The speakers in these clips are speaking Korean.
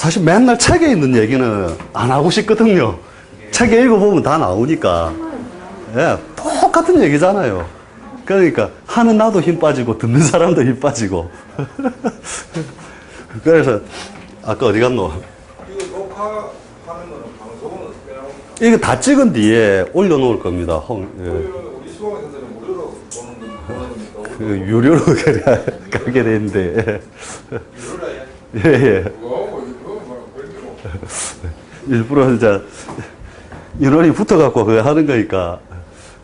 사실 맨날 책에 있는 얘기는 안 하고 싶거든요. 책에 읽어보면 다 나오니까. 예, 똑같은 얘기잖아요. 그러니까 하는 나도 힘 빠지고 듣는 사람도 힘 빠지고. 그래서 아까 어디 갔노? 이거 녹화하는 거는 방송은 어떻게 나옵니까? 이거 다 찍은 뒤에 올려놓을 겁니다. 예. 우리 수강 선생님 무료로 보는 겁니까? 그 유료로 가게 되는데. 유료라 해. 예, 예. 그거 뭐 그런 일부러 이제 인원이 붙어갖고 그거 하는 거니까.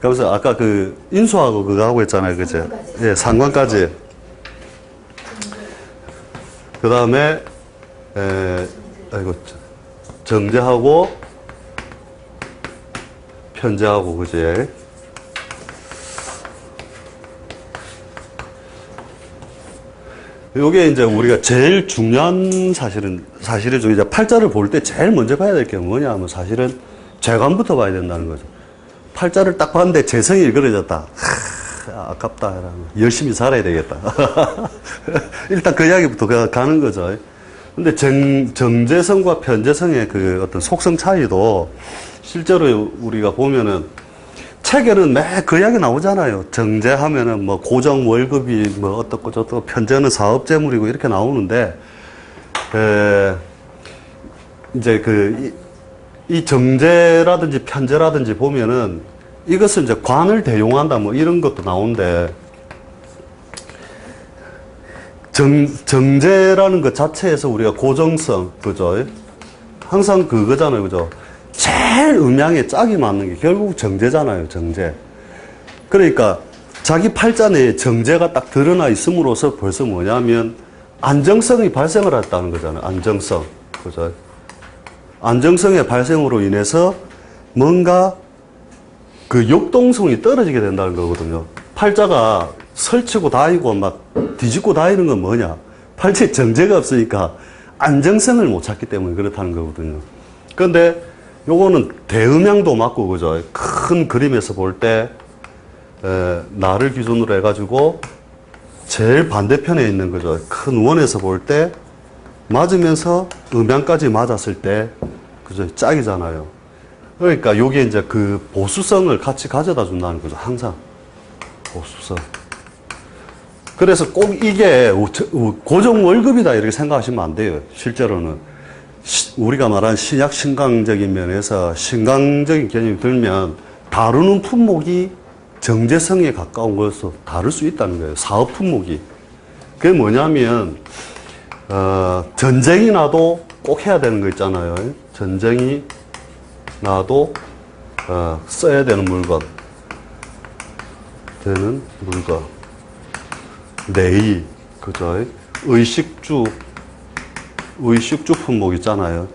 그래서 아까 그 인수하고 그거 하고 했잖아요. 그죠? 예, 상관까지. 그 다음에, 아이고, 정제하고, 편제하고, 그지? 요게 이제 우리가 제일 중요한 사실은 이제 팔자를 볼 때 제일 먼저 봐야 될 게 뭐냐 하면 사실은 재관부터 봐야 된다는 거죠. 팔자를 딱 봤는데 재성이 일그러졌다. 아깝다. 열심히 살아야 되겠다. 일단 그 이야기부터 가는 거죠. 근데 정제성과 편제성의 그 어떤 속성 차이도 실제로 우리가 보면은 책에는 매 그 이야기 나오잖아요. 정제하면은 뭐 고정 월급이 뭐 어떻고 저떻고 편제는 사업 재물이고 이렇게 나오는데, 이제 이 정제라든지 편제라든지 보면은 이것을 이제 관을 대용한다 뭐 이런 것도 나오는데, 정제라는 것 자체에서 우리가 고정성, 그죠? 항상 그거잖아요, 그죠? 제일 음양에 짝이 맞는 게 결국 정제잖아요, 정제. 그러니까 자기 팔자 내에 정제가 딱 드러나 있음으로써 벌써 뭐냐면 안정성이 발생을 했다는 거잖아요, 안정성. 그죠? 안정성의 발생으로 인해서 뭔가 그 역동성이 떨어지게 된다는 거거든요. 팔자가 설치고 다니고 막 뒤집고 다니는 건 뭐냐? 팔자에 정제가 없으니까 안정성을 못 찾기 때문에 그렇다는 거거든요. 그런데 요거는 대음양도 맞고, 그죠? 큰 그림에서 볼 때, 나를 기준으로 해가지고, 제일 반대편에 있는 거죠. 큰 원에서 볼 때, 맞으면서 음양까지 맞았을 때, 그죠? 짝이잖아요. 그러니까 요게 이제 그 보수성을 같이 가져다 준다는 거죠. 항상. 보수성. 그래서 꼭 이게 고정 월급이다 이렇게 생각하시면 안 돼요. 실제로는. 우리가 말한 신약 신강적인 면에서 신강적인 개념이 들면 다루는 품목이 정제성에 가까운 것으로 다룰 수 있다는 거예요. 사업 품목이. 그게 뭐냐면, 전쟁이 나도 꼭 해야 되는 거 있잖아요. 전쟁이 나도, 써야 되는 물건. 내의, 그죠? 의식주 품목 있잖아요.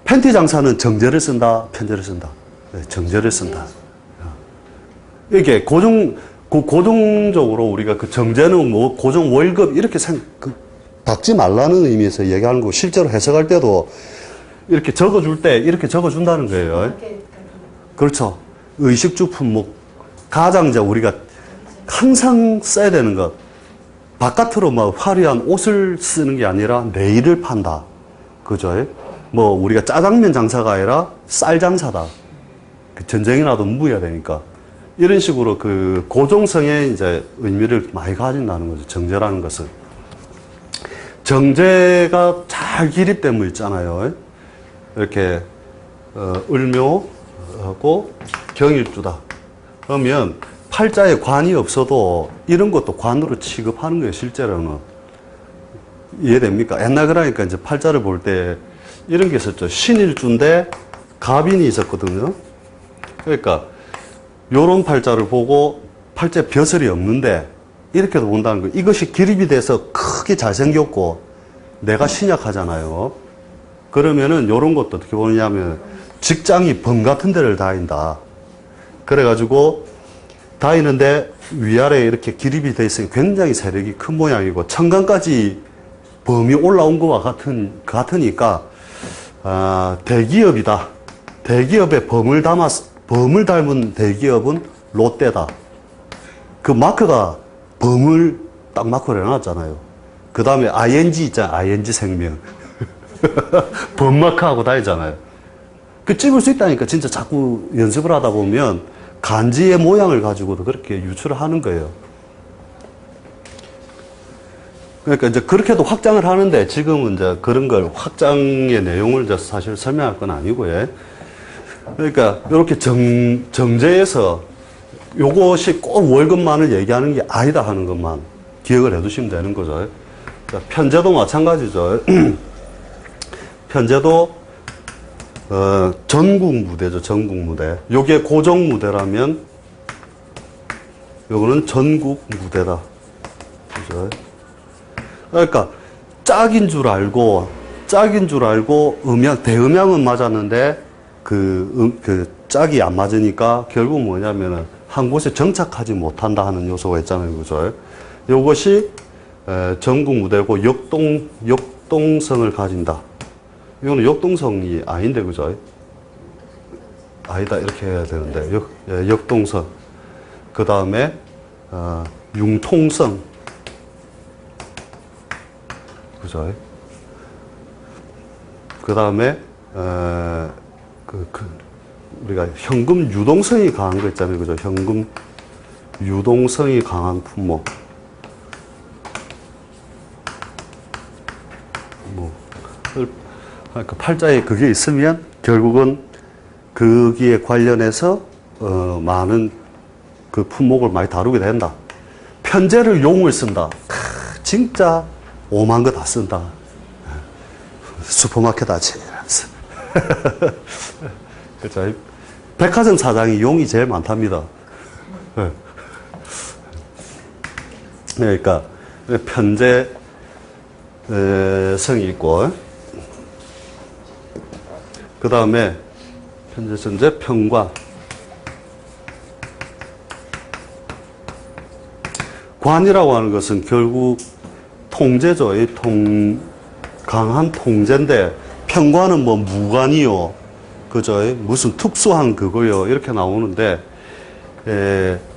팬티 장사는 정제를 쓴다, 편제를 쓴다. 네, 정제를 쓴다. 이게 고정적으로 우리가 그 정제는 뭐 고정 월급 이렇게 박지 말라는 의미에서 얘기하는 거 실제로 해석할 때도 이렇게 적어줄 때 이렇게 적어준다는 거예요. 그렇죠. 의식주 품목. 가장 이제 우리가 항상 써야 되는 것. 바깥으로 뭐 화려한 옷을 쓰는 게 아니라 내일을 판다. 그죠? 뭐 우리가 짜장면 장사가 아니라 쌀 장사다. 전쟁이 나도 무해야 되니까. 이런 식으로 그 고정성의 이제 의미를 많이 가진다는 거죠. 정제라는 것은. 정제가 잘 기립된 물 있잖아요. 이렇게, 을묘하고 경일주다. 그러면 팔자에 관이 없어도 이런 것도 관으로 취급하는 거예요, 실제로는. 이해됩니까? 옛날 그러니까 이제 팔자를 볼 때 이런 게 있었죠. 신일주인데 갑인이 있었거든요. 그러니까 요런 팔자를 보고 팔자에 벼슬이 없는데 이렇게도 본다는 거예요. 이것이 기립이 돼서 크게 잘생겼고 내가 신약하잖아요. 그러면은 요런 것도 어떻게 보느냐면 직장이 범 같은 데를 다닌다. 그래가지고 다니는데 위아래 이렇게 기립이 돼 있으니 굉장히 세력이 큰 모양이고 천간까지 범이 올라온 것과 같으니까 대기업이다. 대기업에 범을 닮은 대기업은 롯데다. 그 마크가 범을 딱 마크를 해놨잖아요. 그 다음에 ING 있잖아요. ING 생명. 번막하고 다니잖아요. 그 찍을 수 있다니까. 진짜 자꾸 연습을 하다 보면 간지의 모양을 가지고도 그렇게 유출을 하는 거예요. 그러니까 이제 그렇게도 확장을 하는데 지금은 이제 그런 걸 확장의 내용을 이제 사실 설명할 건 아니고요. 그러니까 이렇게 정제해서 요것이 꼭 월급만을 얘기하는 게 아니다 하는 것만 기억을 해 두시면 되는 거죠. 편제도 마찬가지죠. 편제도 전국 무대죠. 전국 무대. 요게 고정 무대라면 요거는 전국 무대다. 그죠? 그러니까 짝인 줄 알고 대음양은 맞았는데 그 짝이 안 맞으니까 결국 뭐냐면은 한 곳에 정착하지 못한다 하는 요소가 있잖아요. 그죠? 요것이 전국 무대고 역동성을 가진다. 이거는 역동성이 아닌데, 그죠? 아니다, 이렇게 해야 되는데, 역동성. 그 다음에, 융통성. 그죠? 그 다음에, 우리가 현금 유동성이 강한 거 있잖아요. 그죠? 현금 유동성이 강한 품목. 그러니까 팔자에 그게 있으면 결국은 거기에 관련해서 많은 그 품목을 많이 다루게 된다. 편제를 용을 쓴다. 진짜 오만 거 다 쓴다. 슈퍼마켓 아치. 그렇죠. 백화점 사장이 용이 제일 많답니다. 그러니까 편제성이 있고, 그 다음에 편제성제 편관. 관이라고 하는 것은 결국 통제죠. 강한 통제인데, 편관은 뭐 무관이요. 그죠? 무슨 특수한 그거요. 이렇게 나오는데,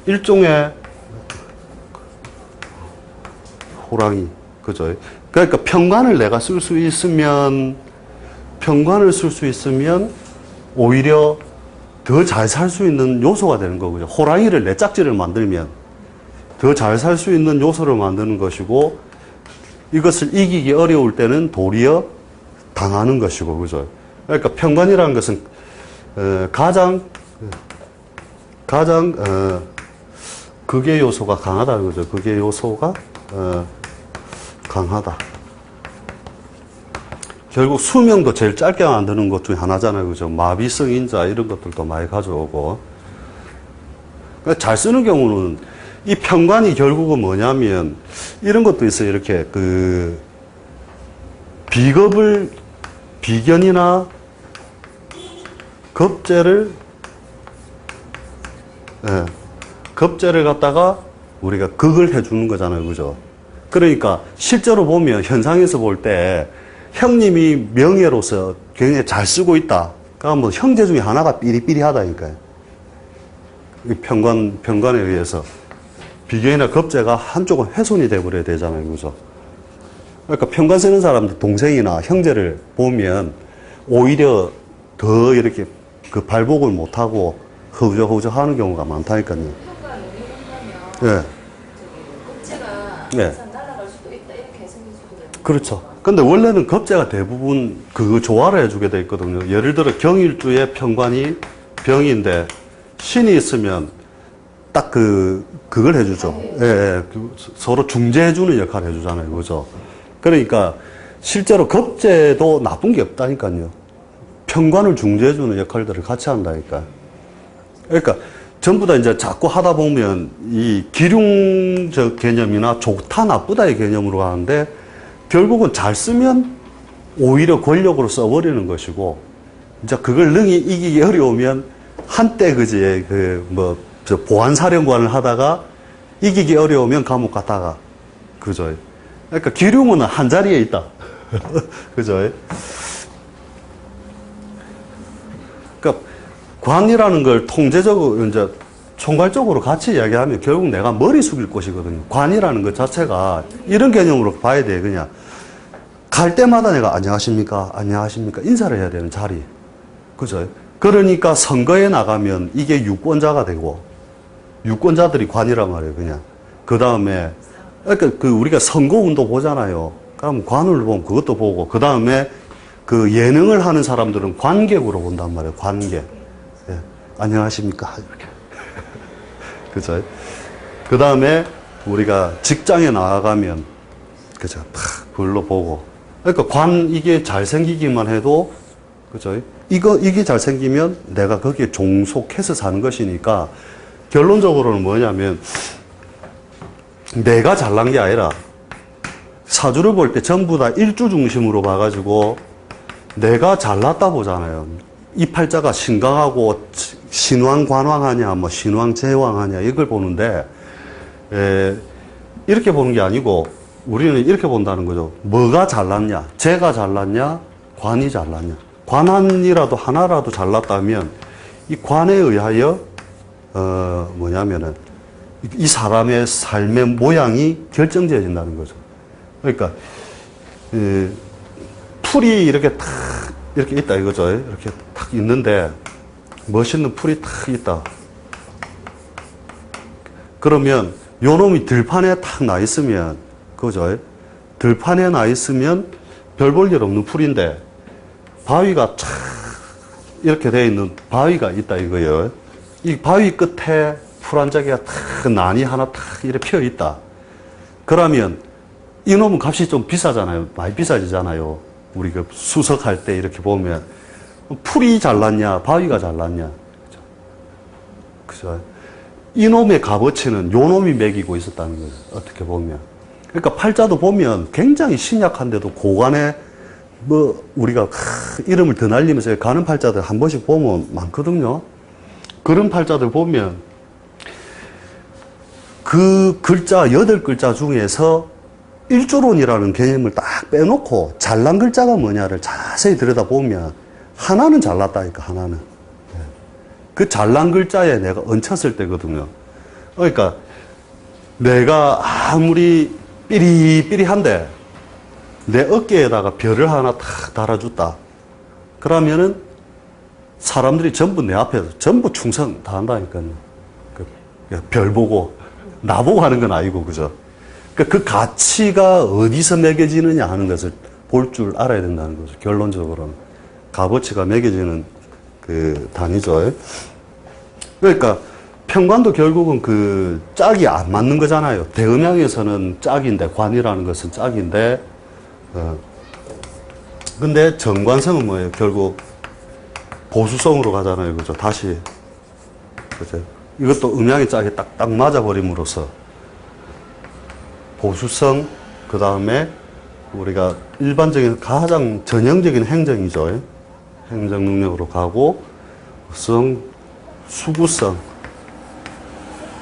일종의 호랑이. 그죠? 그러니까 편관을 내가 쓸 수 있으면, 오히려 더 잘 살 수 있는 요소가 되는 거고요. 호랑이를 내 짝지를 만들면 더 잘 살 수 있는 요소를 만드는 것이고, 이것을 이기기 어려울 때는 도리어 당하는 것이고, 그죠? 그러니까 편관이라는 것은 가장 극의 요소가 강하다, 그죠? 극의 요소가 강하다. 결국 수명도 제일 짧게 만드는 것 중에 하나잖아요, 그죠? 마비성 인자 이런 것들도 많이 가져오고. 그러니까 잘 쓰는 경우는 이 편관이 결국은 뭐냐면 이런 것도 있어요. 이렇게 비견이나 겁재를 갖다가 우리가 극을 해주는 거잖아요. 그죠? 그러니까 실제로 보면 현상에서 볼 때 형님이 명예로서 굉장히 잘 쓰고 있다. 그러니까 뭐 형제 중에 하나가 삐리삐리하다니까요. 이 편관에 의해서. 비견이나 겁재가 한쪽은 훼손이 돼버려야 되잖아요. 그죠? 그러니까 편관 쓰는 사람들 동생이나 형제를 보면 오히려 더 이렇게 그 발복을 못하고 허우적허우적 하는 경우가 많다니까요. 평가 논의 한다면 예. 겁재가 예. 항상 날아갈 수도 있다 이렇게 해석해 주면 되는 그렇죠. 근데 원래는 겁재가 대부분 그거 조화를 해주게 돼 있거든요. 예를 들어 경일주의 편관이 병인데 신이 있으면 딱 그걸 해주죠. 예, 서로 중재해주는 역할을 해주잖아요. 그죠? 그러니까 실제로 겁재도 나쁜 게 없다니까요. 편관을 중재해주는 역할들을 같이 한다니까. 그러니까 전부 다 이제 자꾸 하다 보면 이 기륭적 개념이나 좋다 나쁘다의 개념으로 가는데 결국은 잘 쓰면 오히려 권력으로 써버리는 것이고 이제 그걸 능히 이기기 어려우면 한때 그지 저 보안사령관을 하다가 이기기 어려우면 감옥 갔다가 그죠? 그러니까 기륭은 한 자리에 있다. 그죠? 그러니까 관이라는 걸 통제적으로 이제 총괄적으로 같이 이야기하면 결국 내가 머리 숙일 것이거든요. 관이라는 것 자체가 이런 개념으로 봐야 돼. 그냥 갈 때마다 내가 안녕하십니까? 안녕하십니까? 인사를 해야 되는 자리. 그죠? 그러니까 선거에 나가면 이게 유권자가 되고, 유권자들이 관이란 말이에요, 그냥. 그 다음에, 그러니까 그 우리가 선거운동 보잖아요. 그럼 관을 보면 그것도 보고, 그 다음에 그 예능을 하는 사람들은 관객으로 본단 말이에요, 관객. 예. 안녕하십니까? 이렇게. 그죠? 그 다음에 우리가 직장에 나가면, 그죠? 그걸로 보고. 그러니까 이게 잘생기기만 해도, 그죠? 이게 잘생기면 내가 거기에 종속해서 사는 것이니까, 결론적으로는 뭐냐면, 내가 잘난 게 아니라, 사주를 볼 때 전부 다 일주 중심으로 봐가지고, 내가 잘났다 보잖아요. 이 팔자가 신강하고, 신왕관왕하냐, 뭐, 신왕제왕하냐, 이걸 보는데, 이렇게 보는 게 아니고, 우리는 이렇게 본다는 거죠. 뭐가 잘났냐? 제가 잘났냐? 관이 잘났냐? 관한이라도 하나라도 잘났다면 이 관에 의하여 뭐냐면은 이 사람의 삶의 모양이 결정지어진다는 거죠. 그러니까 풀이 이렇게 탁 이렇게 있다 이거죠. 이렇게 탁 있는데 멋있는 풀이 탁 있다. 그러면 요 놈이 들판에 탁 나 있으면 그죠? 들판에 나 있으면 별 볼 일 없는 풀인데 바위가 촥 이렇게 되어 있는 바위가 있다 이거예요. 이 바위 끝에 풀 한 자기가 탁 난이 하나 탁 이렇게 피어 있다. 그러면 이놈은 값이 좀 비싸잖아요. 많이 비싸지잖아요. 우리 그 수석할 때 이렇게 보면 풀이 잘났냐, 바위가 잘났냐, 그죠? 이놈의 값어치는 요놈이 매기고 있었다는 거예요. 어떻게 보면. 그러니까 팔자도 보면 굉장히 신약한데도 고관에 뭐 우리가 이름을 더 날리면서 가는 팔자들 한 번씩 보면 많거든요. 그런 팔자들 보면 그 글자 8글자 중에서 일조론이라는 개념을 딱 빼놓고 잘난 글자가 뭐냐를 자세히 들여다보면 하나는 잘났다니까, 하나는. 그 잘난 글자에 내가 얹혔을 때거든요. 그러니까 내가 아무리 삐리삐리한데 내 어깨에다가 별을 하나 탁 달아줬다. 그러면은 사람들이 전부 내 앞에서 전부 충성 다 한다니까요. 별 보고, 나보고 하는 건 아니고, 그죠? 그 가치가 어디서 매겨지느냐 하는 것을 볼 줄 알아야 된다는 거죠. 결론적으로는. 값어치가 매겨지는 그 단위죠. 그러니까 평관도 결국은 그 짝이 안 맞는 거잖아요. 대음양에서는 짝인데, 관이라는 것은 짝인데, 근데 정관성은 뭐예요? 결국 보수성으로 가잖아요. 그죠? 다시. 그죠? 이것도 음양의 짝이 딱 맞아버림으로써 보수성, 그 다음에 우리가 일반적인 가장 전형적인 행정이죠. 행정 능력으로 가고, 수구성,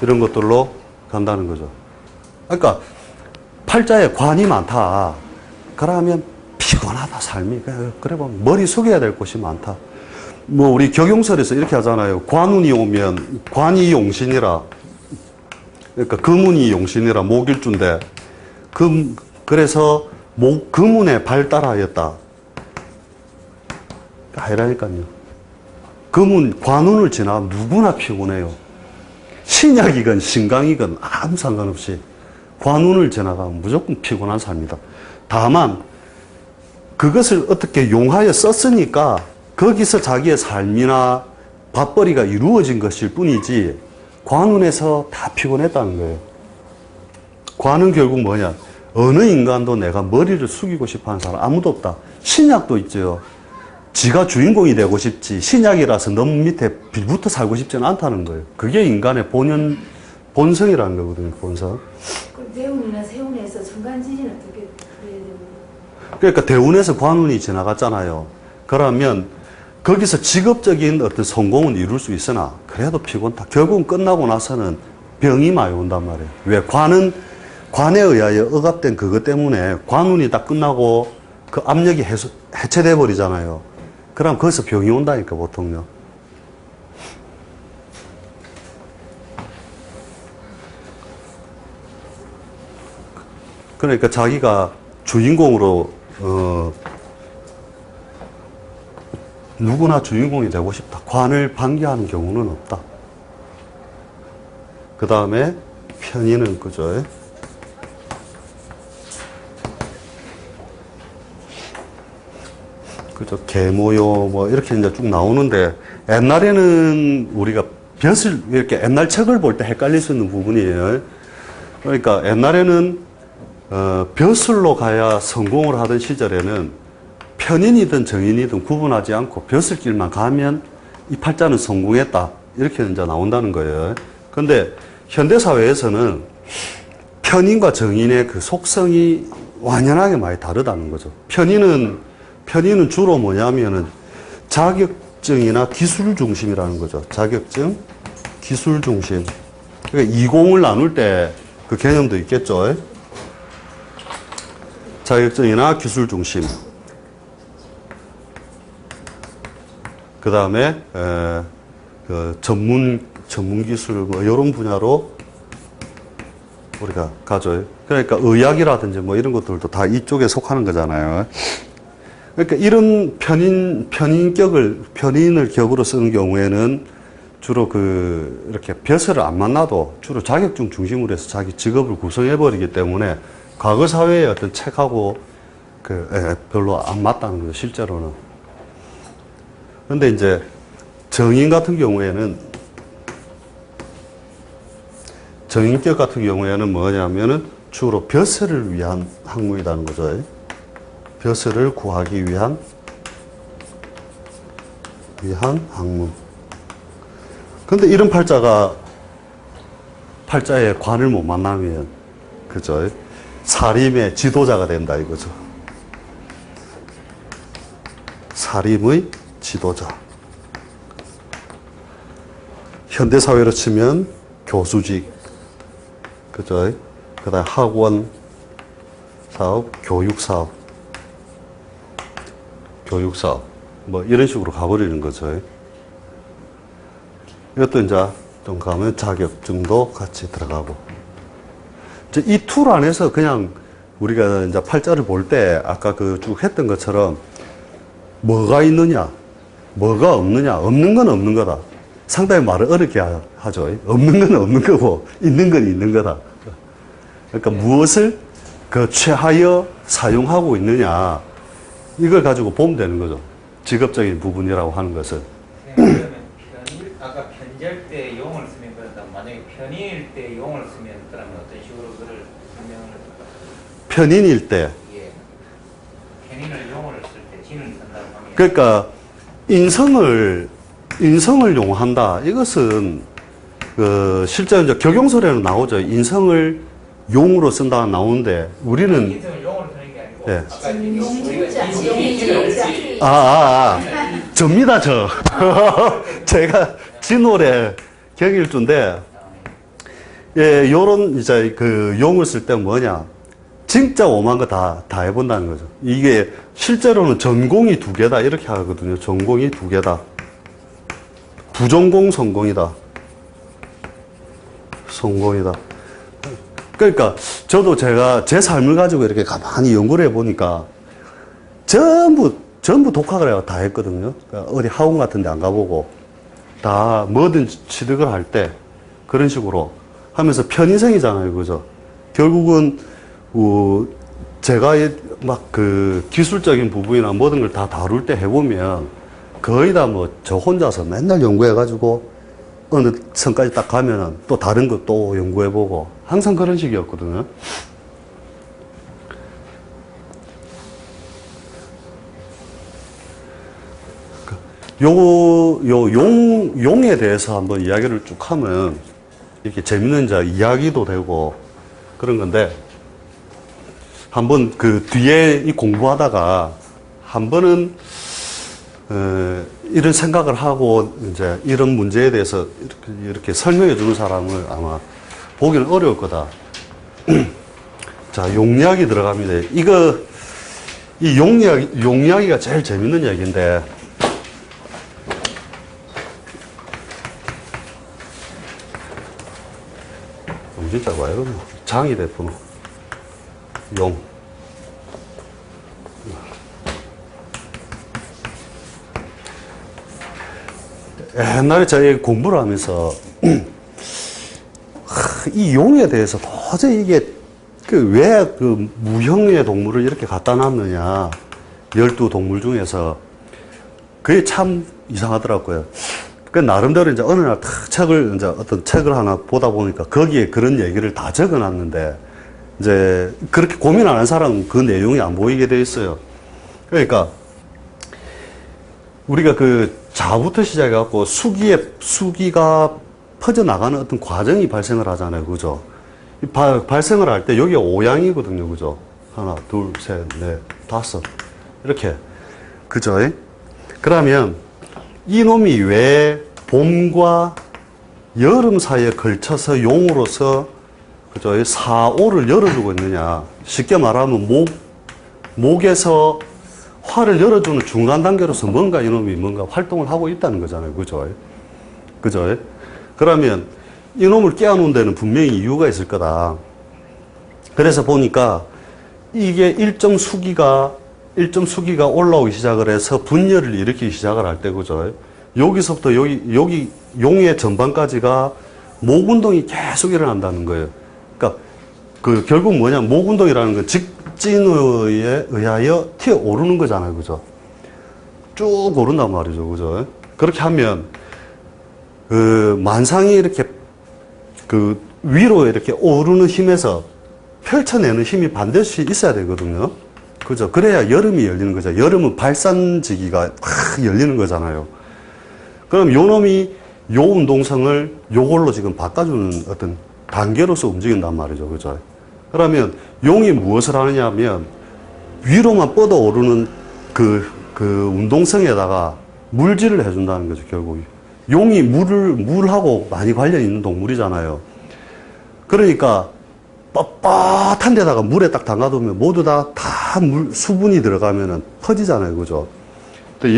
이런 것들로 간다는 거죠. 그러니까 팔자에 관이 많다. 그러면 피곤하다, 삶이. 그래 보면 머리 숙여야 될 곳이 많다. 뭐 우리 격용설에서 이렇게 하잖아요. 관운이 오면 관이 용신이라, 그러니까 금운이 용신이라 목일주인데 그래서 금운에 발달하였다. 아니라니까요. 관운을 지나면 누구나 피곤해요. 신약이건 신강이건 아무 상관없이 관운을 지나가면 무조건 피곤한 삶이다. 다만 그것을 어떻게 용하여 썼으니까 거기서 자기의 삶이나 밥벌이가 이루어진 것일 뿐이지 관운에서 다 피곤했다는 거예요. 관은 결국 뭐냐? 어느 인간도 내가 머리를 숙이고 싶어하는 사람 아무도 없다. 신약도 있죠. 지가 주인공이 되고 싶지 신약이라서 너무 밑에 빌붙어 살고 싶지는 않다는 거예요. 그게 인간의 본성이라는 거거든요. 본성. 그럼 대운이나 세운에서 정관지진 어떻게 그래야 되나요? 그러니까 대운에서 관운이 지나갔잖아요. 그러면 거기서 직업적인 어떤 성공은 이룰 수 있으나 그래도 피곤다. 결국은 끝나고 나서는 병이 많이 온단 말이에요. 왜? 관에 의하여 억압된 그것 때문에 관운이 딱 끝나고 그 압력이 해체돼 버리잖아요. 그럼 거기서 병이 온다니까, 보통요. 그러니까 자기가 주인공으로 누구나 주인공이 되고 싶다. 관을 방기하는 경우는 없다. 그 다음에 편의는 그죠? 그죠? 계모요, 뭐, 이렇게 이제 쭉 나오는데, 옛날에는 우리가 벼슬, 이렇게 옛날 책을 볼 때 헷갈릴 수 있는 부분이에요. 그러니까 옛날에는, 벼슬로 가야 성공을 하던 시절에는 편인이든 정인이든 구분하지 않고 벼슬길만 가면 이 팔자는 성공했다. 이렇게 이제 나온다는 거예요. 근데 현대사회에서는 편인과 정인의 그 속성이 완연하게 많이 다르다는 거죠. 편인은 주로 뭐냐면은 자격증이나 기술 중심이라는 거죠. 자격증, 기술 중심. 그러니까 이공을 나눌 때 그 개념도 있겠죠. 자격증이나 기술 중심. 그 다음에, 그 전문 기술, 뭐, 이런 분야로 우리가 가져요. 그러니까 의학이라든지 뭐 이런 것들도 다 이쪽에 속하는 거잖아요. 그러니까 이런 편인을 격으로 쓰는 경우에는 주로 이렇게 벼슬을 안 만나도 주로 자격증 중심으로 해서 자기 직업을 구성해버리기 때문에 과거 사회의 어떤 책하고 별로 안 맞다는 거죠, 실제로는. 근데 이제 정인 같은 경우에는 정인격 같은 경우에는 뭐냐면은 주로 벼슬을 위한 학문이라는 거죠. 벼슬을 구하기 위한 학문. 근데 이런 팔자에 관을 못 만나면, 그죠? 사림의 지도자가 된다 이거죠. 사림의 지도자. 현대사회로 치면 교수직, 그죠? 그 다음 학원 사업, 교육사업, 뭐 이런 식으로 가버리는 거죠. 이것도 이제 좀 가면 자격증도 같이 들어가고. 이 툴 안에서 그냥 우리가 이제 팔자를 볼 때 아까 쭉 했던 것처럼 뭐가 있느냐, 뭐가 없느냐, 없는 건 없는 거다. 상당히 말을 어렵게 하죠. 없는 건 없는 거고, 있는 건 있는 거다. 그러니까 무엇을 최하여 사용하고 있느냐, 이걸 가지고 보면 되는 거죠. 직업적인 부분이라고 하는 것은. 그러면 아까 편절 때 용을 쓰면 그렇다. 만약에 편일 때 용을 쓰면 그러면 어떤 식으로 그를 설명을 할까요? 편인일 때. 예. 편인을 용을 쓸 때 진을 쓴다고 하면. 그러니까 인성을 용한다. 이것은 실제 이제 격용설에는 나오죠. 인성을 용으로 쓴다 나오는데 우리는 인성을 용으로 쓰는 게 아니고. 예. 아까 접니다, 저. 제가 진월에 격일주인데, 예, 요런 이제 용을 쓸 때 뭐냐. 진짜 오만 거 다 해본다는 거죠. 이게 실제로는 전공이 2개다. 이렇게 하거든요. 전공이 2개다. 부전공 성공이다. 성공이다. 그러니까 저도 제가 제 삶을 가지고 이렇게 가만히 연구를 해보니까 전부 독학을 다 했거든요. 그러니까 어디 학원 같은 데 안 가보고 다 뭐든 취득을 할 때 그런 식으로 하면서 편인생이잖아요. 그죠? 결국은 제가 막 기술적인 부분이나 모든 걸 다 다룰 때 해보면 거의 다 저 혼자서 맨날 연구해가지고 어느 선까지 딱 가면은 또 다른 거 또 연구해보고 항상 그런 식이었거든요. 용에 대해서 한번 이야기를 쭉 하면 이렇게 재밌는 이야기도 되고 그런 건데 한번 뒤에 이 공부하다가 한 번은 이런 생각을 하고 이제 이런 문제에 대해서 이렇게 설명해 주는 사람을 아마 보기는 어려울 거다. 자, 용리학이 들어갑니다. 이 용리학이가 제일 재밌는 이야기인데 진짜 와 이러노 장이 대포노 용 옛날에 저희 공부를 하면서 이 용에 대해서 도저히 이게 왜 그 무형의 동물을 이렇게 갖다 놨느냐, 12동물 중에서 그게 참 이상하더라고요. 그 나름대로 이제 어느 날 탁 책을 이제 어떤 책을 하나 보다 보니까 거기에 그런 얘기를 다 적어놨는데 이제 그렇게 고민 안 한 사람은 그 내용이 안 보이게 돼 있어요. 그러니까 우리가 그 자부터 시작해갖고 수기가 퍼져나가는 어떤 과정이 발생을 하잖아요. 그죠? 발생을 할 때 여기가 5양이거든요. 그죠? 하나, 둘, 셋, 넷, 다섯. 이렇게. 그죠? 그러면 이놈이 왜 봄과 여름 사이에 걸쳐서 용으로서 그죠? 4호를 열어주고 있느냐. 쉽게 말하면 목에서 화를 열어주는 중간 단계로서 뭔가 이놈이 뭔가 활동을 하고 있다는 거잖아요. 그죠? 그죠? 그러면 이놈을 깨워놓은 데는 분명히 이유가 있을 거다. 그래서 보니까 이게 일정 수기가 올라오기 시작을 해서 분열을 일으키기 시작을 할 때, 그죠? 여기서부터 여기 용의 전반까지가 목 운동이 계속 일어난다는 거예요. 그러니까 그 결국 뭐냐, 목 운동이라는 건 직진에 의하여 튀어 오르는 거잖아요. 그죠? 쭉 오른단 말이죠. 그죠? 그렇게 하면 그 만상이 이렇게 그 위로 이렇게 오르는 힘에서 펼쳐내는 힘이 반드시 있어야 되거든요. 그죠? 그래야 여름이 열리는 거죠. 여름은 발산지기가 확 열리는 거잖아요. 그럼 요 놈이 요 운동성을 요걸로 지금 바꿔주는 어떤 단계로서 움직인단 말이죠. 그죠? 그러면 용이 무엇을 하느냐 하면 위로만 뻗어 오르는 그 운동성에다가 물질을 해준다는 거죠. 결국. 용이 물하고 많이 관련 있는 동물이잖아요. 그러니까 뻣뻣한 데다가 물에 딱 담가두면 모두 다 수분이 들어가면은 퍼지잖아요. 그죠? 또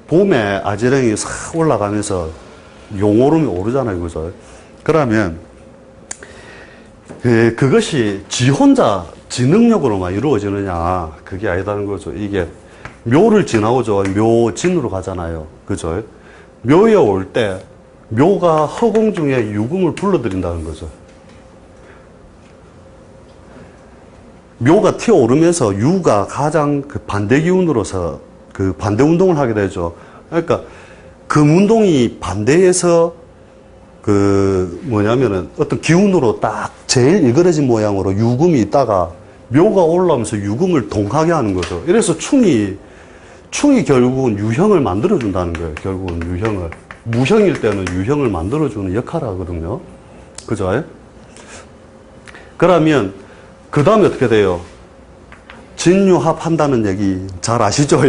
봄에 아지랑이 싹 올라가면서 용오름이 오르잖아요. 그죠? 그러면, 그것이 지 혼자, 지 능력으로만 이루어지느냐. 그게 아니다는 거죠. 이게 묘를 지나오죠. 묘진으로 가잖아요. 그죠? 묘에 올 때, 묘가 허공 중에 유금을 불러들인다는 거죠. 묘가 튀어오르면서 유가 가장 그 반대 기운으로서 그 반대 운동을 하게 되죠. 그러니까 금운동이 반대해서 그 뭐냐면은 어떤 기운으로 딱 제일 일그러진 모양으로 유금이 있다가 묘가 올라오면서 유금을 동하게 하는 거죠. 이래서 충이 결국은 유형을 만들어준다는 거예요. 결국은 유형을. 무형일 때는 유형을 만들어주는 역할을 하거든요. 그죠? 그러면 그 다음에 어떻게 돼요? 진유합 한다는 얘기 잘 아시죠?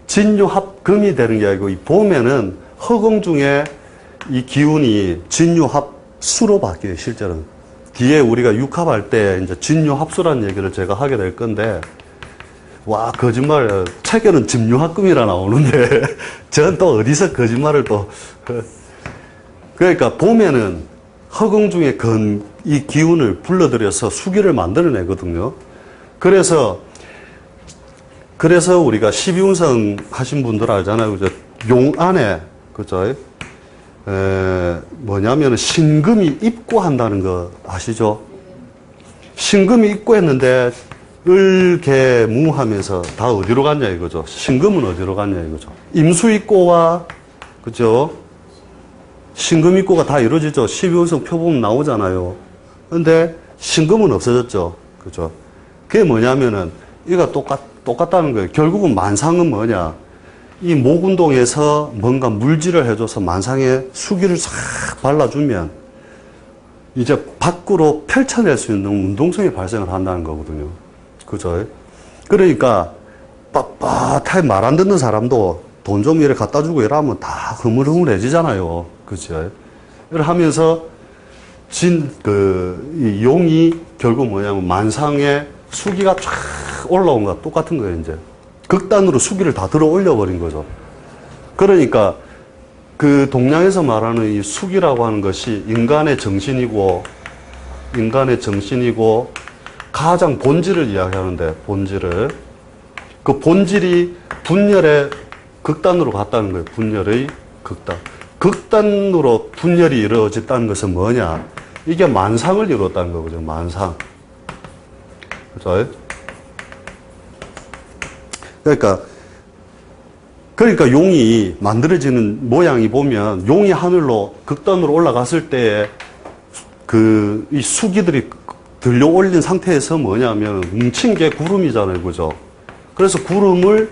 진유합 금이 되는 게 아니고 이 봄에는 허공 중에 이 기운이 진유합 수로 바뀌어요. 실제로는. 뒤에 우리가 육합할 때 이제 진유합수라는 얘기를 제가 하게 될 건데 와, 거짓말. 책에는 진유합금이라 나오는데 저는 또 어디서 거짓말을 또. 그러니까 봄에는 허공 중에 이 기운을 불러들여서 수기를 만들어내거든요. 그래서 우리가 12운성 하신 분들 알잖아요. 그죠? 용 안에, 그죠? 뭐냐면 신금이 입고한다는 거 아시죠? 신금이 입고했는데 을개무하면서 다 어디로 갔냐 이거죠. 신금은 어디로 갔냐 이거죠. 임수입고와, 그죠? 신금입고가 다 이루어지죠. 12운성 표 보면 나오잖아요. 근데 신금은 없어졌죠. 그죠? 그게 뭐냐면은 이거 똑같다는 거예요. 결국은 만상은 뭐냐. 이 목운동에서 뭔가 물질을 해줘서 만상에 수기를 싹 발라주면 이제 밖으로 펼쳐낼 수 있는 운동성이 발생을 한다는 거거든요. 그죠? 그러니까 빳빳하게 말 안 듣는 사람도 돈 좀 이렇게 갖다 주고 이러면 다 흐물흐물해지잖아요. 그죠? 이걸 하면서 이 용이 결국 뭐냐면 만상에 수기가 쫙 올라온 거와 똑같은 거예요, 이제. 극단으로 수기를 다 들어 올려버린 거죠. 그러니까 그 동양에서 말하는 이 수기라고 하는 것이 인간의 정신이고 가장 본질을 이야기하는데, 그 본질이 분열의 극단으로 갔다는 거예요. 분열의 극단. 극단으로 분열이 이루어졌다는 것은 뭐냐? 이게 만상을 이루었다는 거죠. 만상. 그죠? 그러니까 용이 만들어지는 모양이 보면 용이 하늘로 극단으로 올라갔을 때 이 수기들이 들려 올린 상태에서 뭐냐면 뭉친 게 구름이잖아요. 그죠? 그래서 구름을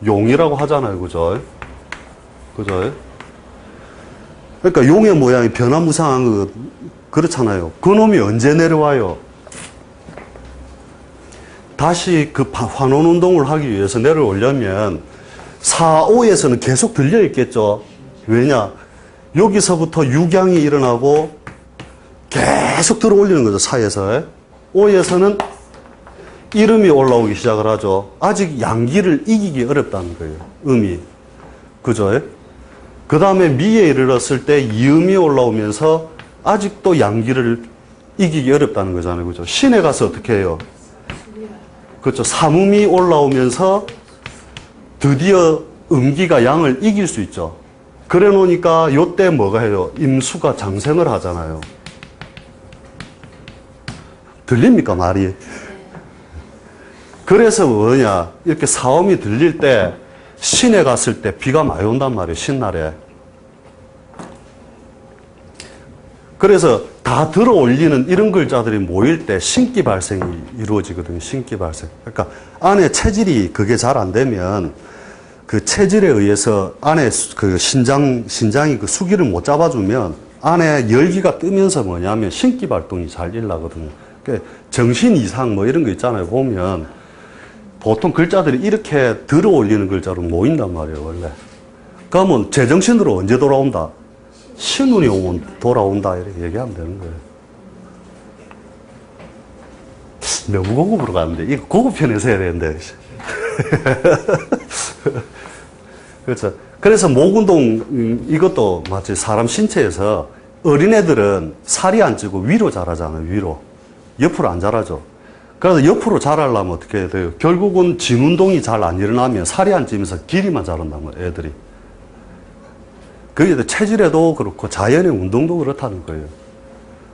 용이라고 하잖아요. 그죠? 그죠? 그러니까 용의 모양이 변화무쌍한 그렇잖아요. 그놈이 언제 내려와요? 다시 그 환원 운동을 하기 위해서 내려오려면 4, 5에서는 계속 들려 있겠죠. 왜냐? 여기서부터 육양이 일어나고 계속 들어 올리는 거죠. 4에서. 5에서는 이름이 올라오기 시작을 하죠. 아직 양기를 이기기 어렵다는 거예요. 음이. 그죠? 그 다음에 미에 이르렀을 때 이음이 올라오면서 아직도 양기를 이기기 어렵다는 거잖아요. 그죠? 신에 가서 어떻게 해요? 그렇죠. 삼음이 올라오면서 드디어 음기가 양을 이길 수 있죠. 그래 놓으니까 요때 뭐가 해요? 임수가 장생을 하잖아요. 들립니까, 말이? 그래서 뭐냐, 이렇게 사음이 들릴 때, 신에 갔을 때 비가 많이 온단 말이에요, 신날에. 그래서 다 들어 올리는 이런 글자들이 모일 때 신기 발생이 이루어지거든요, 신기 발생. 그러니까 안에 체질이 그게 잘 안 되면 그 체질에 의해서 안에 그 신장이 그 수기를 못 잡아주면 안에 열기가 뜨면서 뭐냐면 신기 발동이 잘 일어나거든요. 정신 이상 뭐 이런 거 있잖아요. 보면 보통 글자들이 이렇게 들어 올리는 글자로 모인단 말이에요, 원래. 그러면 제정신으로 언제 돌아온다? 신운이 오면 돌아온다, 이렇게 얘기하면 되는 거예요. 너무 고급으로 가는데, 이거 고급편에서 해야 되는데. 그렇죠. 그래서 목운동, 이것도 마치 사람 신체에서 어린애들은 살이 안 찌고 위로 자라잖아요, 위로. 옆으로 안 자라죠. 그래서 옆으로 자라려면 어떻게 해야 돼요? 결국은 진운동이 잘 안 일어나면 살이 안 찌면서 길이만 자란단 말이에요, 애들이. 그게 체질에도 그렇고 자연의 운동도 그렇다는 거예요.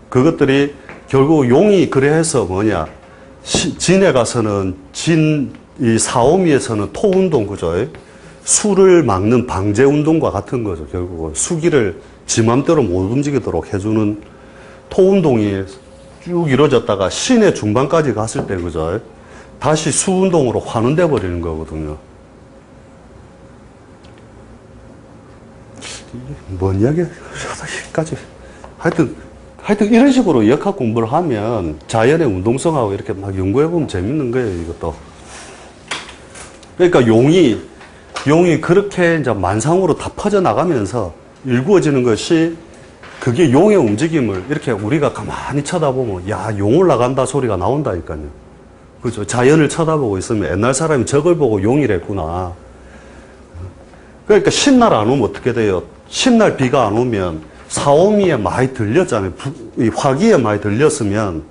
그것들이 결국 용이 그래 해서 뭐냐. 진에 가서는 이 사오미에서는 토운동, 그죠? 수를 막는 방제운동과 같은 거죠, 결국은. 수기를 지 맘대로 못 움직이도록 해주는 토운동이 쭉 이루어졌다가 신의 중반까지 갔을 때, 그죠? 다시 수운동으로 환원돼 버리는 거거든요. 뭔 이야기까지. 하여튼 이런 식으로 역학 공부를 하면 자연의 운동성하고 이렇게 막 연구해보면 재밌는 거예요, 이것도. 그러니까 용이 그렇게 이제 만상으로 다 퍼져나가면서 일구어지는 것이 그게 용의 움직임을 이렇게 우리가 가만히 쳐다보면, 야, 용 올라간다 소리가 나온다니까요. 그죠? 자연을 쳐다보고 있으면 옛날 사람이 저걸 보고 용이랬구나. 그러니까 신날 안 오면 어떻게 돼요? 신날 비가 안 오면 사오미에 많이 들렸잖아요. 이 화기에 많이 들렸으면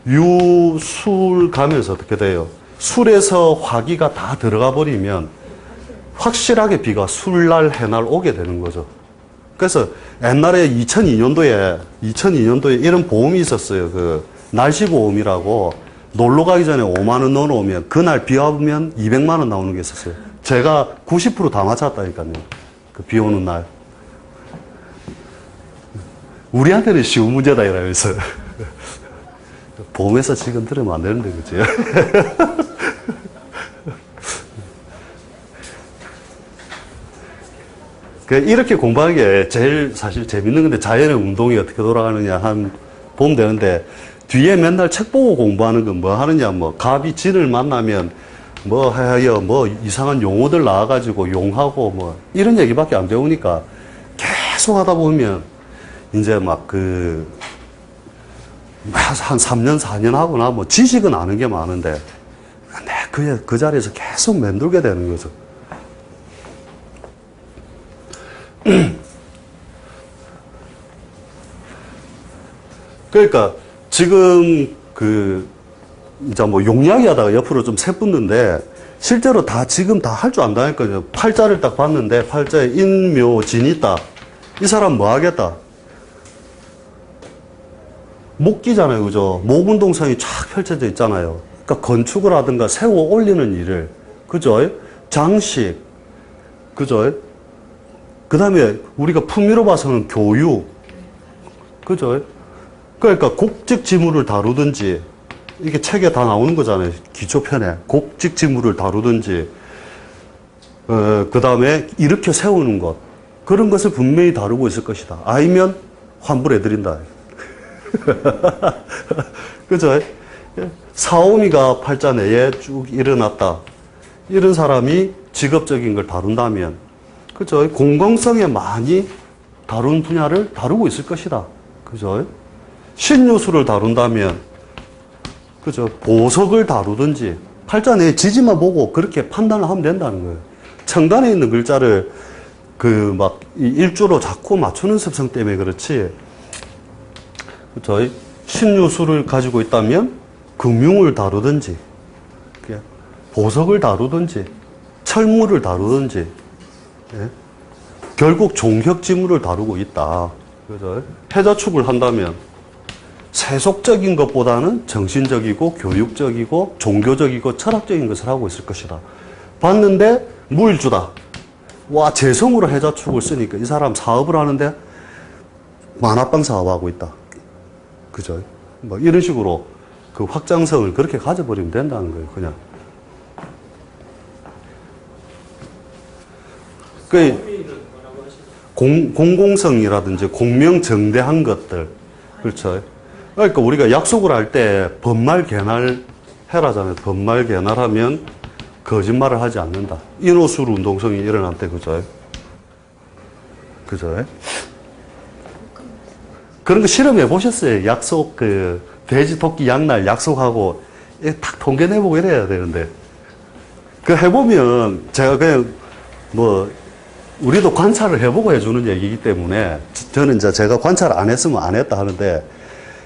유술 가면서 어떻게 돼요? 술에서 화기가 다 들어가 버리면 확실하게 비가 술날 해날 오게 되는 거죠. 그래서 옛날에 2002년도에 이런 보험이 있었어요. 그 날씨보험이라고 놀러 가기 전에 5만 원 넣어놓으면 그날 비 와보면 200만 원 나오는 게 있었어요. 제가 90% 다 맞췄다니까요. 그 비 오는 날. 우리한테는 쉬운 문제다 이러면서. 보험회사 지금 들으면 안 되는데, 그치? 이렇게 공부하는 게 제일 사실 재밌는 건데, 자연의 운동이 어떻게 돌아가느냐 보면 되는데, 뒤에 맨날 책 보고 공부하는 건 뭐 하느냐, 뭐, 갑이 진을 만나면, 뭐 이상한 용어들 나와가지고 용하고 뭐, 이런 얘기밖에 안 배우니까, 계속 하다 보면, 이제 막 한 3년, 4년 하고 나면 지식은 아는 게 많은데, 그 자리에서 계속 맴돌게 되는 거죠. 그러니까 지금 이제 뭐 용이야기 하다가 옆으로 좀 새붙는데 실제로 다 지금 다 할 줄 안다니까요. 팔자를 딱 봤는데 팔자에 인묘진이 있다. 이 사람 뭐 하겠다? 목기잖아요. 그죠? 목운동성이 쫙 펼쳐져 있잖아요. 그러니까 건축을 하든가 세워 올리는 일을, 그죠? 장식, 그죠? 그 다음에 우리가 품위로 봐서는 교육, 그죠? 그러니까 곡직지물을 다루든지, 이게 책에 다 나오는 거잖아요. 기초편에. 곡직지물을 다루든지, 그 다음에 일으켜 세우는 것. 그런 것을 분명히 다루고 있을 것이다. 아니면 환불해드린다. 그죠? 사오미가 팔자 내에 쭉 일어났다. 이런 사람이 직업적인 걸 다룬다면, 그죠? 공공성에 많이 다룬 분야를 다루고 있을 것이다. 그죠? 신유수를 다룬다면, 그죠? 보석을 다루든지, 팔자 내에 지지만 보고 그렇게 판단을 하면 된다는 거예요. 청단에 있는 글자를 일주로 자꾸 맞추는 습성 때문에 그렇지, 그죠? 신유수를 가지고 있다면, 금융을 다루든지, 보석을 다루든지, 철물을 다루든지, 예? 결국 종격지물을 다루고 있다. 그죠? 해자축을 한다면 세속적인 것보다는 정신적이고 교육적이고 종교적이고 철학적인 것을 하고 있을 것이다. 봤는데 무일주다. 와, 재성으로 해자축을 쓰니까 이 사람 사업을 하는데 만화방 사업하고 있다. 그죠? 뭐 이런 식으로 그 확장성을 그렇게 가져버리면 된다는 거예요. 그냥. 공공성이라든지 공명정대한 것들. 그렇죠. 그러니까 우리가 약속을 할 때 번말개날 해라잖아요. 번말개날하면 거짓말을 하지 않는다. 인호수로 운동성이 일어날 때, 그죠? 그죠? 그런 거 실험해 보셨어요? 약속, 돼지, 토끼, 양날 약속하고, 탁 통계내보고 이래야 되는데. 해보면, 제가 그냥, 우리도 관찰을 해보고 해주는 얘기이기 때문에, 저는 이제 제가 관찰 안 했으면 안 했다 하는데,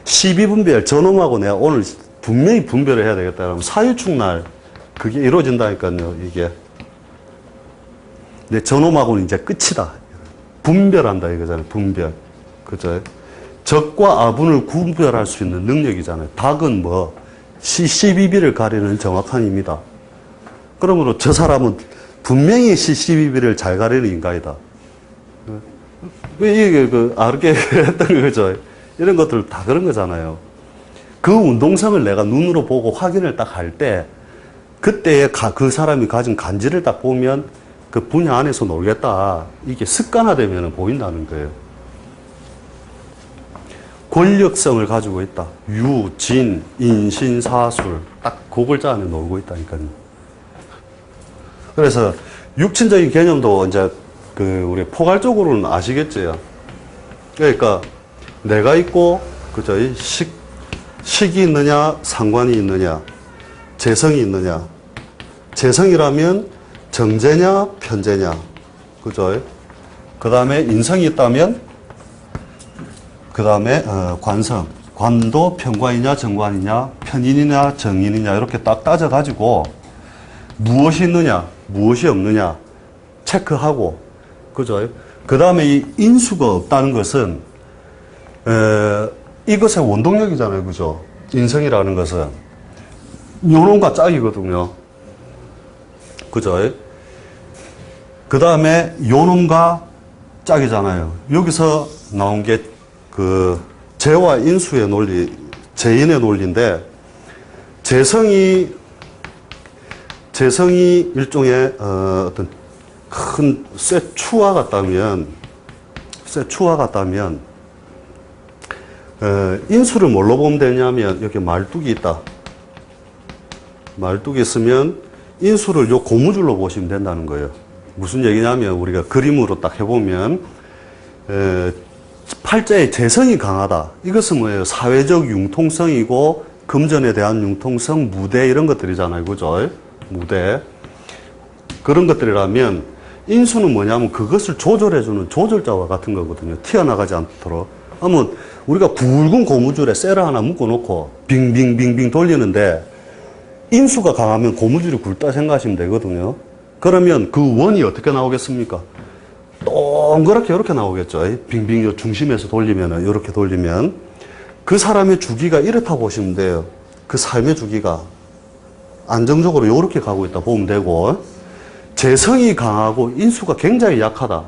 12분별, 저놈하고 내가 오늘 분명히 분별을 해야 되겠다. 그러면 사유축날, 그게 이루어진다니까요, 이게. 근데 저놈하고는 이제 끝이다. 분별한다, 이거잖아요, 분별. 그죠? 적과 아분을 구별할 수 있는 능력이잖아요. 닭은 C12비를 가리는 정확한 힘이다. 그러므로 저 사람은 분명히 C12비를 잘 가리는 인간이다. 왜 이게 아르게 했던 거죠? 이런 것들 다 그런 거잖아요. 그 운동성을 내가 눈으로 보고 확인을 딱 할 때, 그때의 그 사람이 가진 간지를 딱 보면 그 분야 안에서 놀겠다. 이게 습관화되면 보인다는 거예요. 권력성을 가지고 있다. 유, 진, 인신, 사술. 딱 그 글자 안에 놀고 있다니까요. 그래서 육친적인 개념도 이제 우리 포괄적으로는 아시겠죠? 그러니까 내가 있고, 그죠? 식이 있느냐, 상관이 있느냐, 재성이 있느냐. 재성이라면 정제냐, 편제냐. 그죠? 그 다음에 인성이 있다면, 그 다음에 관성. 관도 편관이냐, 정관이냐, 편인이냐, 정인이냐, 이렇게 딱 따져가지고, 무엇이 있느냐, 무엇이 없느냐, 체크하고, 그죠? 그 다음에 이 인수가 없다는 것은, 이것의 원동력이잖아요. 그죠? 인성이라는 것은. 요놈과 짝이거든요. 그죠? 그 다음에 요놈과 짝이잖아요. 여기서 나온 게 재와 인수의 논리, 재인의 논리인데, 재성이 일종의 어떤 큰 쇠추와 같다면 인수를 뭘로 보면 되냐면 여기 말뚝이 있다. 말뚝이 있으면 인수를 요 고무줄로 보시면 된다는 거예요. 무슨 얘기냐면 우리가 그림으로 딱 해보면 팔자의 재성이 강하다. 이것은 뭐예요? 사회적 융통성이고 금전에 대한 융통성, 무대 이런 것들이잖아요. 그죠? 무대. 그런 것들이라면 인수는 뭐냐면 그것을 조절해주는 조절자와 같은 거거든요. 튀어나가지 않도록. 하면 우리가 굵은 고무줄에 쇠를 하나 묶어놓고 빙빙빙빙 돌리는데 인수가 강하면 고무줄이 굵다 생각하시면 되거든요. 그러면 그 원이 어떻게 나오겠습니까? 동그랗게 이렇게 나오겠죠. 빙빙 요 중심에서 돌리면은, 이렇게 돌리면. 그 사람의 주기가 이렇다고 보시면 돼요. 그 삶의 주기가. 안정적으로 이렇게 가고 있다 보면 되고, 재성이 강하고 인수가 굉장히 약하다.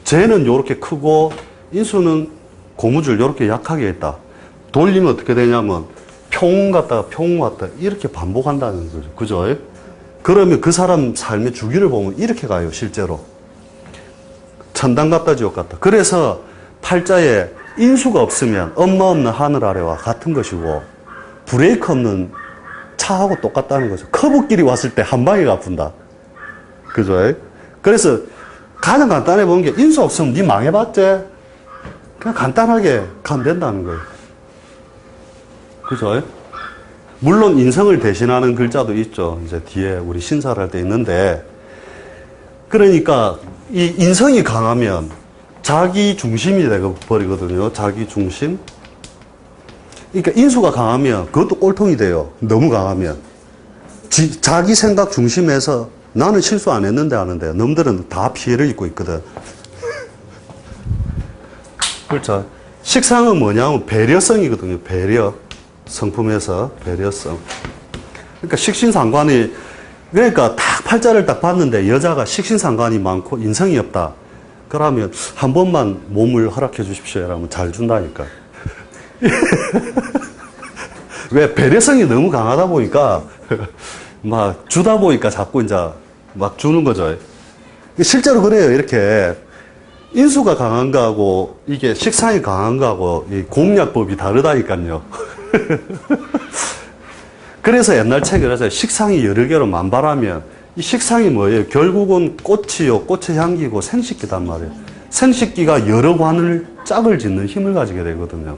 재는 이렇게 크고, 인수는 고무줄 이렇게 약하게 있다. 돌리면 어떻게 되냐면, 평 갔다가 평 왔다. 이렇게 반복한다는 거죠. 그죠? 그러면 그 사람 삶의 주기를 보면 이렇게 가요, 실제로. 천당 같다, 지옥 같다. 그래서 팔자에 인수가 없으면 엄마 없는 하늘 아래와 같은 것이고, 브레이크 없는 차하고 똑같다는 거죠. 커브길이 왔을 때 한 방에 아픈다. 그죠? 그래서 가장 간단해 보는 게 인수 없으면 니 망해봤지? 그냥 간단하게 가면 된다는 거예요. 그죠? 물론 인성을 대신하는 글자도 있죠. 이제 뒤에 우리 신사를 할 때 있는데, 그러니까 이 인성이 강하면 자기 중심이 되어버리거든요. 자기 중심. 그러니까 인수가 강하면 그것도 꼴통이 돼요. 너무 강하면. 자기 생각 중심에서 나는 실수 안 했는데 하는데 놈들은 다 피해를 입고 있거든. 그렇죠. 식상은 뭐냐면 배려성이거든요. 배려. 성품에서 배려성. 그러니까 식신상관이, 그러니까 딱 팔자를 딱 봤는데 여자가 식신상관이 많고 인성이 없다. 그러면 한 번만 몸을 허락해 주십시오. 이러면 잘 준다니까. 왜? 배려성이 너무 강하다 보니까 막 주다 보니까 자꾸 이제 막 주는 거죠. 실제로 그래요. 이렇게 인수가 강한 거하고 이게 식상이 강한 거하고 이 공략법이 다르다니까요. 그래서 옛날 책에서 식상이 여러 개로 만발하면 이 식상이 뭐예요? 결국은 꽃이요, 꽃의 향기고 생식기단 말이에요. 생식기가 여러 관을 짝을 짓는 힘을 가지게 되거든요.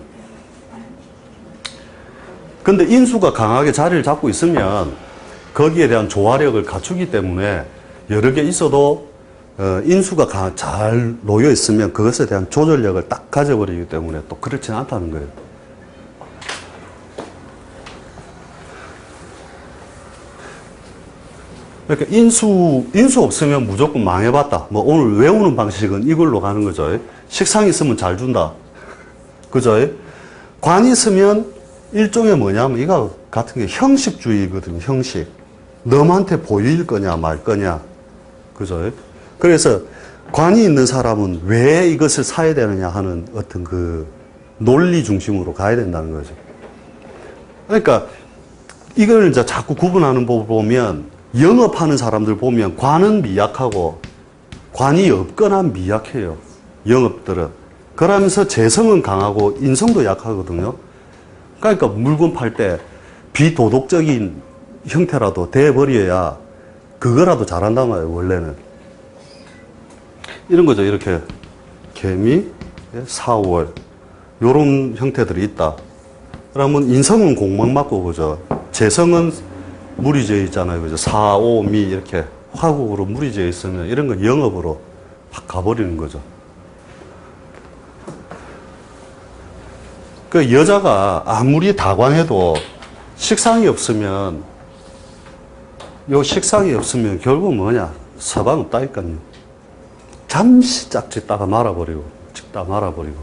근데 인수가 강하게 자리를 잡고 있으면 거기에 대한 조화력을 갖추기 때문에 여러 개 있어도 인수가 잘 놓여 있으면 그것에 대한 조절력을 딱 가져버리기 때문에 또 그렇지는 않다는 거예요. 그러니까 인수 없으면 무조건 망해봤다. 뭐 오늘 외우는 방식은 이걸로 가는 거죠. 식상이 있으면 잘 준다. 그죠? 관이 있으면 일종의 뭐냐면 이거 같은 게 형식주의거든요. 형식. 너한테 보일 거냐 말 거냐. 그죠? 그래서 관이 있는 사람은 왜 이것을 사야 되느냐 하는 어떤 그 논리 중심으로 가야 된다는 거죠. 그러니까 이걸 이제 자꾸 구분하는 법을 보면 영업하는 사람들 보면 관은 미약하고 관이 없거나 미약해요. 영업들은. 그러면서 재성은 강하고 인성도 약하거든요. 그러니까 물건 팔 때 비도덕적인 형태라도 돼버려야 그거라도 잘한단 말이에요. 원래는. 이런 거죠. 이렇게 개미, 4월 요런 형태들이 있다. 그러면 인성은 공막 맞고 그죠. 재성은 물이 져 있잖아요. 그죠. 4, 5, 미 이렇게 화국으로 물이 져 있으면 이런 건 영업으로 확 가버리는 거죠. 그 여자가 아무리 다관해도 식상이 없으면 결국 뭐냐? 서방 없다니까요. 잠시 짝짓다가 말아버리고 찍다 말아버리고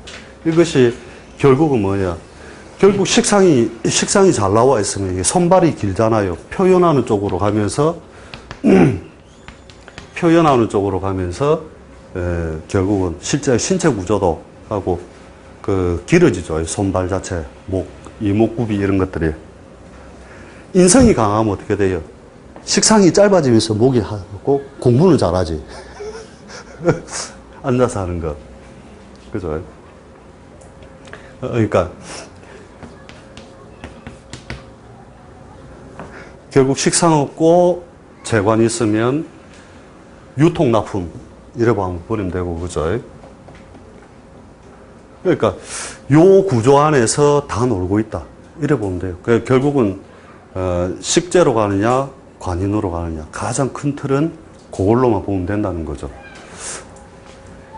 이것이 결국은 뭐냐? 결국 식상이 잘 나와 있으면 이게 손발이 길잖아요. 표현하는 쪽으로 가면서 결국은 실제 신체 구조도 하고 그 길어지죠. 손발 자체, 이목구비 이런 것들이. 인성이 강하면 어떻게 돼요? 식상이 짧아지면서 목이 하고 공부는 잘하지. 앉아서 하는 거. 그죠? 그러니까 결국 식상 없고 재관이 있으면 유통납품 이라고 한번 버리면 되고 그죠? 그러니까 요 구조 안에서 다 놀고 있다 이래 보면 돼요. 그러니까 결국은 식재로 가느냐 관인으로 가느냐 가장 큰 틀은 그걸로만 보면 된다는 거죠.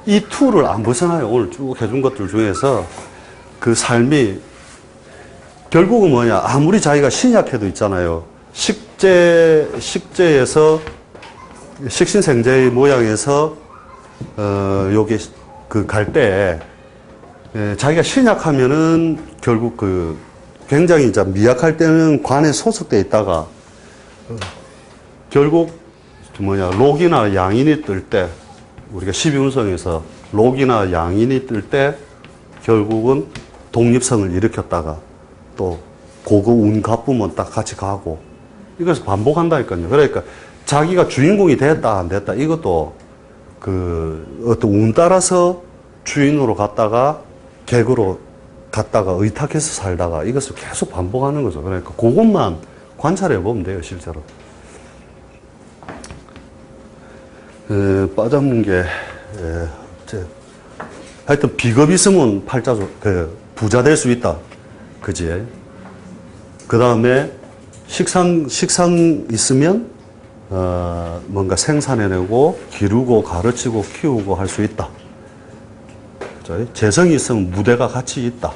이 툴을 안 벗어나요. 오늘 쭉 해준 것들 중에서 그 삶이 결국은 뭐냐, 아무리 자기가 신약해도 있잖아요. 식재에서, 식신생재의 모양에서, 요게, 갈 때, 자기가 신약하면은 결국 굉장히 이제 미약할 때는 관에 소속돼 있다가, 결국, 록이나 양인이 뜰 때, 우리가 12운성에서 록이나 양인이 뜰 때, 결국은 독립성을 일으켰다가, 또 고거 운 가쁘면 딱 같이 가고 이것을 반복한다니까요. 그러니까 자기가 주인공이 됐다 안 됐다 이것도 어떤 운 따라서 주인으로 갔다가 객으로 갔다가 의탁해서 살다가 이것을 계속 반복하는 거죠. 그러니까 그것만 관찰해 보면 돼요, 실제로. 빠져먹는 게 하여튼 비겁 있으면 팔자죠. 부자 될 수 있다. 그지? 그 다음에 식상 있으면, 뭔가 생산해내고, 기르고, 가르치고, 키우고 할 수 있다. 그죠? 재성이 있으면 무대가 같이 있다.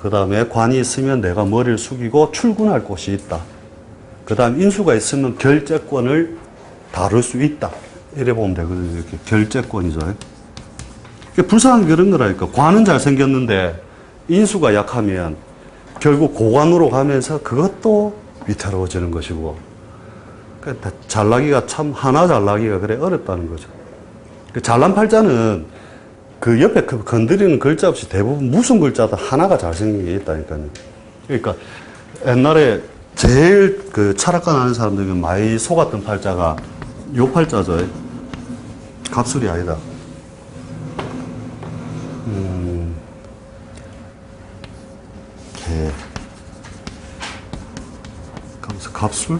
그 다음에 관이 있으면 내가 머리를 숙이고 출근할 곳이 있다. 그 다음 인수가 있으면 결재권을 다룰 수 있다. 이래 보면 되거든요. 이렇게 결재권이죠. 불쌍한 게 그런 거라니까. 관은 잘생겼는데, 인수가 약하면 결국 고관으로 가면서 그것도 위태로워지는 것이고, 그러니까 잘나기가 참 하나 잘나기가 그래 어렵다는 거죠. 잘난 팔자는 그 옆에 건드리는 글자 없이 대부분 무슨 글자도 하나가 잘생긴 게 있다니까요. 그러니까 옛날에 제일 철학관 하는 사람들이 많이 속았던 팔자가 요 팔자죠. 갑술이 아니다. 갑술?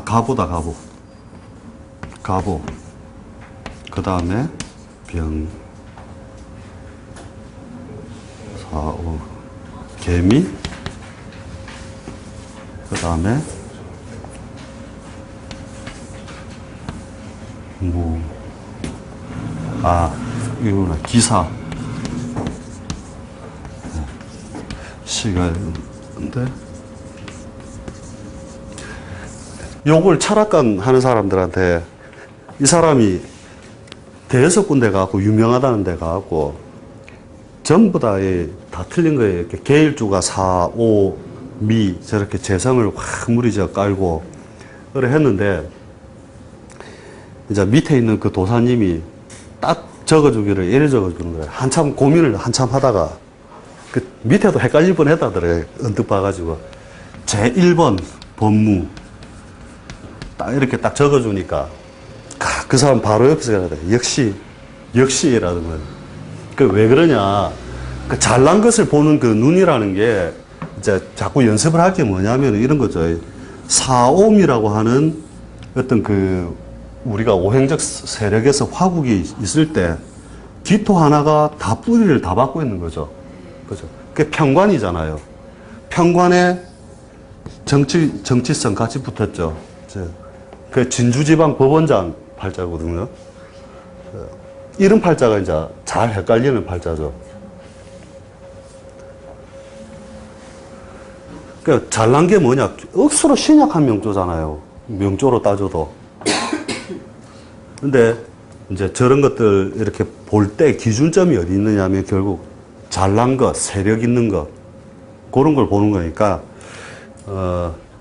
가보다, 가보. 가보. 그 다음에, 병. 사오. 개미. 그 다음에, 이거구나. 기사. 시가 있는데, 요걸 철학관 하는 사람들한테 이 사람이 대여섯 군데 가고 유명하다는 데 가고 전부 다 틀린 거예요. 이렇게 계일주가 사, 오, 미 저렇게 재성을 확 무리져 깔고 그래 했는데 이제 밑에 있는 그 도사님이 딱 적어주기를 이래 적어주는 거예요. 한참 고민을 한참 하다가 그 밑에도 헷갈릴 뻔 했다더래요. 언뜻 봐가지고 제1번 법무 딱 이렇게 딱 적어주니까 그 사람 바로 옆에서 그러다 역시라는 거예요. 왜 그러냐? 잘난 것을 보는 그 눈이라는 게 이제 자꾸 연습을 할 게 뭐냐면 이런 거죠. 사옴이라고 하는 어떤 우리가 오행적 세력에서 화국이 있을 때 기토 하나가 다 뿌리를 다 받고 있는 거죠. 그죠? 그게 평관이잖아요. 평관에 정치성 같이 붙었죠. 그 진주지방 법원장 팔자거든요. 이런 팔자가 이제 잘 헷갈리는 팔자죠. 그러니까 잘난 게 뭐냐? 억수로 신약한 명조잖아요. 명조로 따져도. 근데 이제 저런 것들 이렇게 볼 때 기준점이 어디 있느냐면 결국 잘난 것, 세력 있는 것, 그런 걸 보는 거니까,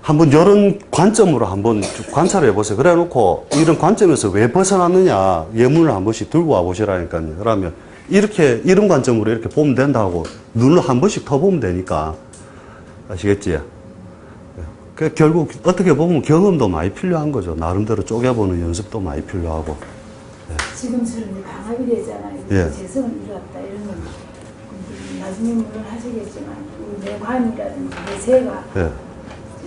한번 이런 관점으로 한번 관찰해 보세요. 그래 놓고 이런 관점에서 왜 벗어났느냐 예문을 한 번씩 들고 와 보시라니까요. 그러면 이런 관점으로 이렇게 보면 된다고 눈을 한 번씩 터보면 되니까. 아시겠지? 결국 어떻게 보면 경험도 많이 필요한 거죠. 나름대로 쪼개보는 연습도 많이 필요하고. 지금처럼 이제 강압이 되잖아요. 예. 재성을 잃었다 이런 건 나중에 물론 하시겠지만 내 관이라든지 내 새가 예.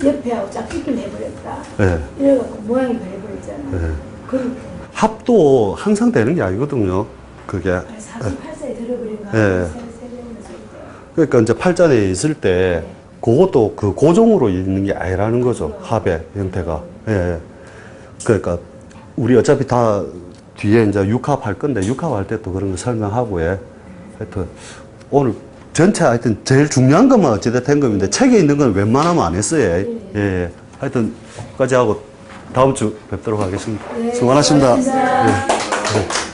옆에하고 짝짓기를 해버렸다. 예. 이래갖고 모양이 변해버렸잖아요. 예. 그렇게 합도 항상 되는 게 아니거든요. 그게. 48세에 들어버린 거 예. 세배우면서 그러니까 이제 팔자에 있을 때 그것도 그 고종으로 있는 게 아니라는 거죠. 합의 형태가. 예. 그러니까 우리 어차피 다 뒤에 이제 육합 할 건데 육합 할 때 또 그런 거 설명하고 예. 하여튼 오늘 전체 하여튼 제일 중요한 것만 어찌됐든 된 겁니다. 책에 있는 건 웬만하면 안 했어요. 예. 하여튼 까지 하고 다음 주 뵙도록 하겠습니다. 네, 수고하셨습니다. 고맙습니다. 예. 네.